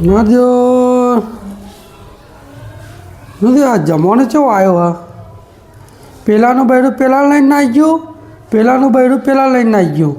નથી નથી આ જમવાનો ચેવો આવ્યો હા પેલાનું બૈરું પેલા લઈને નાઈ ગયું પેલાનું બૈરું પેલા લઈને નાઈ ગયું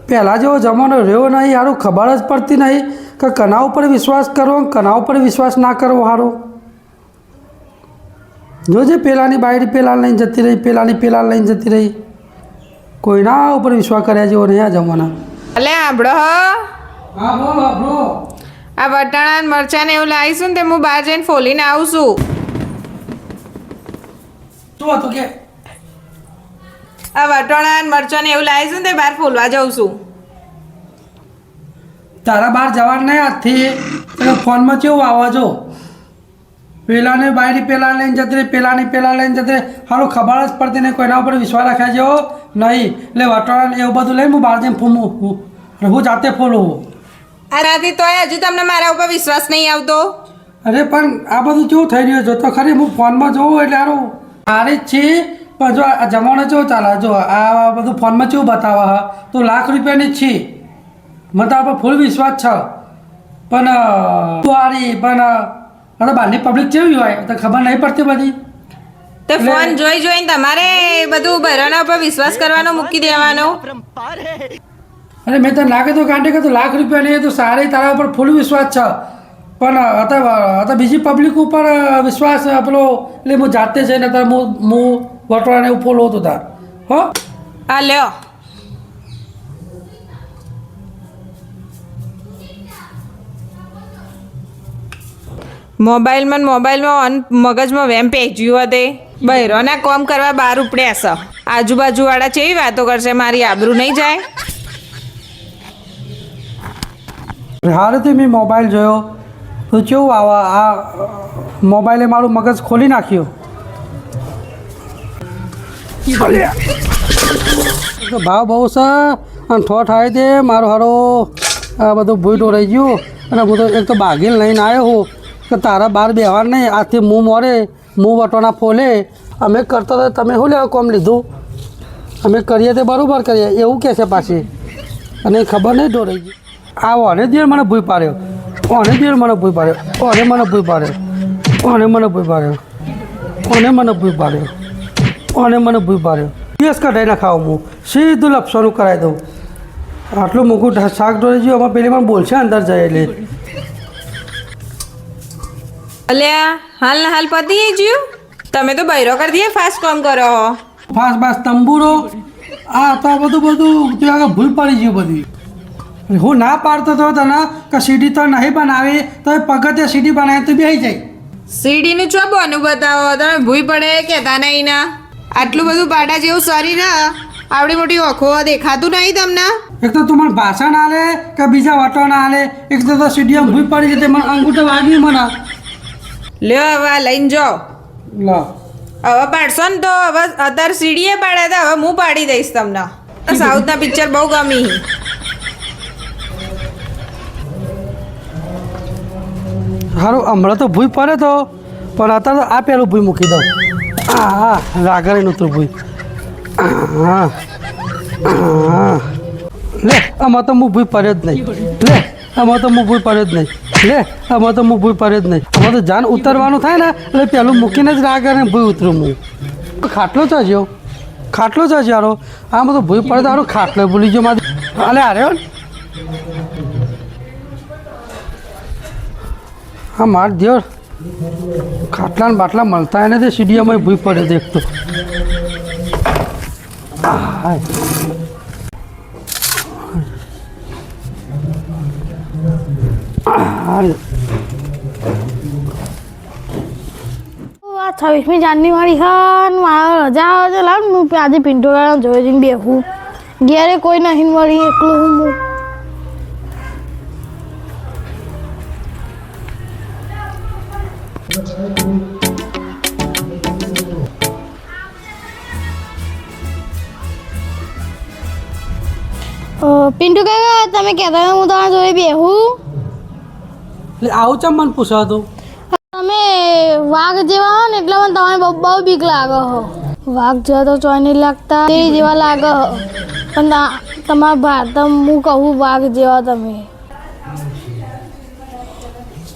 પહેલાં જેવો જમાનો રહ્યો નહીં સારું ખબર જ પડતી નહીં કે કના ઉપર વિશ્વાસ કરવો કના ઉપર વિશ્વાસ ના કરવો સારો જોજે પેલાની બાયડી પેલા લઈને જતી રહી પેલાની પેલા લઈને જતી રહી કોઈના ઉપર વિશ્વાસ કર્યા જેવો નહીં આ જમાના અલે આંબળો હા બોલો બ્રો આ વટાણા ને મરચાં ને એવું લાવીશું ને તે હું બહાર જઈને ફોલીને આવું છું શું હતું કે આ વટાણા ને મરચાં ને એવું લાવીશું ને તે બહાર ફોલવા જાઉં છું તારા બહાર જવાનું નહીં આજથી એટલે ફોનમાં કેવું આવવા જો પેલાને બાયડી પેલા લઈને જતી રહી પેલાની પેલા લઈને જતી રહી સારું ખબર જ પડતી નહીં કોઈના ઉપર વિશ્વાસ રાખ્યા જેવો નહીં એટલે વટાણા એવું બધું લઈને હું બહાર જઈને હું જાતે ફોલું આનાથી તોય હજુ તમને મારા ઉપર વિશ્વાસ નહીં આવતો અરે પણ આ બધું કેવું થઈ રહ્યું જો તો ખરી હું ફોનમાં જોઉં એટલે સારું સારી જ છે પણ જો આ જમાનો કેવો ચાલે જો આ બધું ફોનમાં કેવું બતાવે હા તો લાખ રૂપિયાની જ છે મને તો આપણે ફૂલ વિશ્વાસ છે પણ સારી પણ હવે બહારની પબ્લિક કેવી હોય તો ખબર નહીં પડતી બધી તે ફોન જોઈ જોઈને તમારે બધું બહેરાના ઉપર વિશ્વાસ કરવાનો મૂકી દેવાનો અરે મેં તને લાગે તો કાંઠે કે તો લાખ રૂપિયા નહીં તો સારી તારા ઉપર ફૂલ વિશ્વાસ છે પણ અત્યારે બીજી પબ્લિક ઉપર વિશ્વાસ પેલો એટલે હું જાતે છે ને તાર હું વટવાને એવું ફોલો હતો તાર હો આ લ્યો મોબાઈલમાં મગજમાં વેમ પેજ્યું હતે બહેરોના કોમ કરવા બહાર ઉપડ્યા છે આજુબાજુવાળા કેવી વાતો કરશે મારી આબરૂ નહીં જાય હાલથી મેં મોબાઈલ જોયો તો કેવું આવા આ મોબાઈલે મારું મગજ ખોલી નાખ્યું તો ભાવ બહુ છે અને ઠો થાય તે મારો હારો આ બધું ભૂઈટો રહી ગયું અને હું તો એક તો બાગીને લઈને આવ્યો હું કે તારા બહાર બેહવા નહીં આથી મું મોરે મું વટોના ફોલે અમે કરતો તો તમે શું લેવા કોમ લીધું અમે કરીએ તે બરાબર કરીએ એવું કહે છે પાછી અને ખબર નહીં ઢોરાઈ ગઈ આ ઓને દિવસ મને ભૂઈ પાડ્યો ઓને દિવસ મને ભૂઈ પાડ્યો ઓને મને ભૂઈ પાડ્યો ઓને મને ભૂઈ પાડ્યો ઓને મને ભૂઈ પાડ્યો ઓને મને ભૂઈ પાડ્યો દિવસ કઢાઈ ના ખાવ હું સીધું લપસવાનું કરાવી દઉં આટલું મોંઘું શાક ઢોરાઈ ગયું આમાં પેલી પણ બોલશે અંદર જાય એટલે અલ્યા હાલ ને હાલ પતી ગયું તમે તો બૈરો કરી દઈએ ફાસ્ટ કામ કરો ફાસ તંબુરો આ તો આ બધું ત્યાં આગળ ભૂલ પડી ગયું બધી હું ના પાડતો હતો તને કે સીડી તો નહીં બનાવી તો એ પગથિયે સીડી બનાવી તો બેસી જાય સીડીનું ચો બોનું બતાવો તમે ભૂઈ પડે કહેતા નહીં ના આટલું બધું પાટા જેવું શરીર આવડી મોટી ઓખો દેખાતું નહીં તમને એક તો તું મને ભાષણ આલે કે બીજા વટો ના આલે એક તો સીડીમાં ભૂઈ પડી જતી મને અંગૂઠો વાગ્યું મને લ્યો હવે લઈને જાઓ લો હવે પાડશો ને તો હવે અત્યારે સીડીએ પાડ્યા હતા હવે હું પાડી દઈશ તમને સાઉથના પિક્ચર બહુ ગમી સારું હમણાં તો ભૂઈ પડે તો પણ અત્યારે તો આ પેલું ભૂઈ મૂકી દઉં હા રાગડીનું તો ભૂઈ હા લે આમાં તો હું ભૂઈ પડ્યો જ નહીં લે આમાં તો હું ભૂઈ પડ્યો જ નહીં લે આમાં તો હું ભૂઈ પડ્યો જ નહીં આમાં તો જાન ઉતરવાનું થાય ને એટલે પેલું મૂકીને જ રાગડીને ભૂઈ ઉતરું હું ખાટલો ચાજો ખાટલો ચાજો યારો આમાં તો ભૂઈ પડે તો સારું ખાટલો ભૂલી ગયો મારે અલે અરે હા માર દેવ ખાટલા ને બાટલા મળતા એને તે સીડીઓમાં ભૂઈ પડે દેખતો આ 26મી જાન્યુઆરી હા મારા રજા આવે છે લાવ હું આજે પિન્ટો જોઈ જઈને બેહું ઘેરે કોઈ નહીં મળી એકલું હું પિન્ટુ કાકા તમે કહેતા હું તમારા જોડે બેહું એટલે આવું ચમ મને પૂછો હતું તમે વાઘ જેવા હો ને એટલે મને તમને બહુ બીક લાગે હો વાઘ જેવા તો ચોય નહીં લાગતા તે જેવા લાગે હો પણ તમારા ભારત હું કહું વાઘ જેવા તમે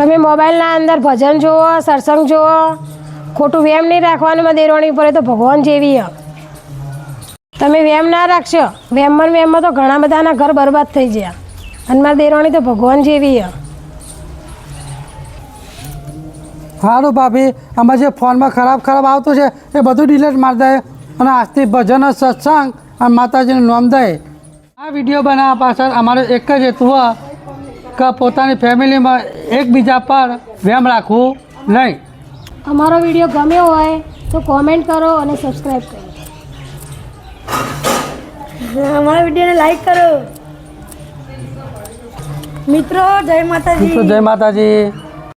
તમે મોબાઈલના અંદર ભજન જુઓ, સત્સંગ જુઓ, ખોટું વેમ નહીં રાખવાનું. માં દેરવાણી ઉપર એ તો ભગવાન જેવી હ. તમે વેમ ના રાખશો, વેમમાં તો ઘણા બધાના ઘર બરબાદ થઈ ગયા. અને મારી દેરવાણી તો ભગવાન જેવી હ. સારું ભાભી, આમાં જે ફોનમાં ખરાબ આવતું છે એ બધું ડિલીટ મારી દે અને આજથી ભજન સત્સંગ અને માતાજીનું નામ દે. આ વિડીયો બનાવવા પાછળ અમારો એક જ હેતુ હોય કે પોતાની ફેમિલીમાં એકબીજા પર વેમ રાખવું નહીં. અમારો વિડીયો ગમ્યો હોય તો કોમેન્ટ કરો અને સબસ્ક્રાઈબ કરો. અમારા વિડીયોને લાઈક કરો. મિત્રો જય માતાજી. જય માતાજી.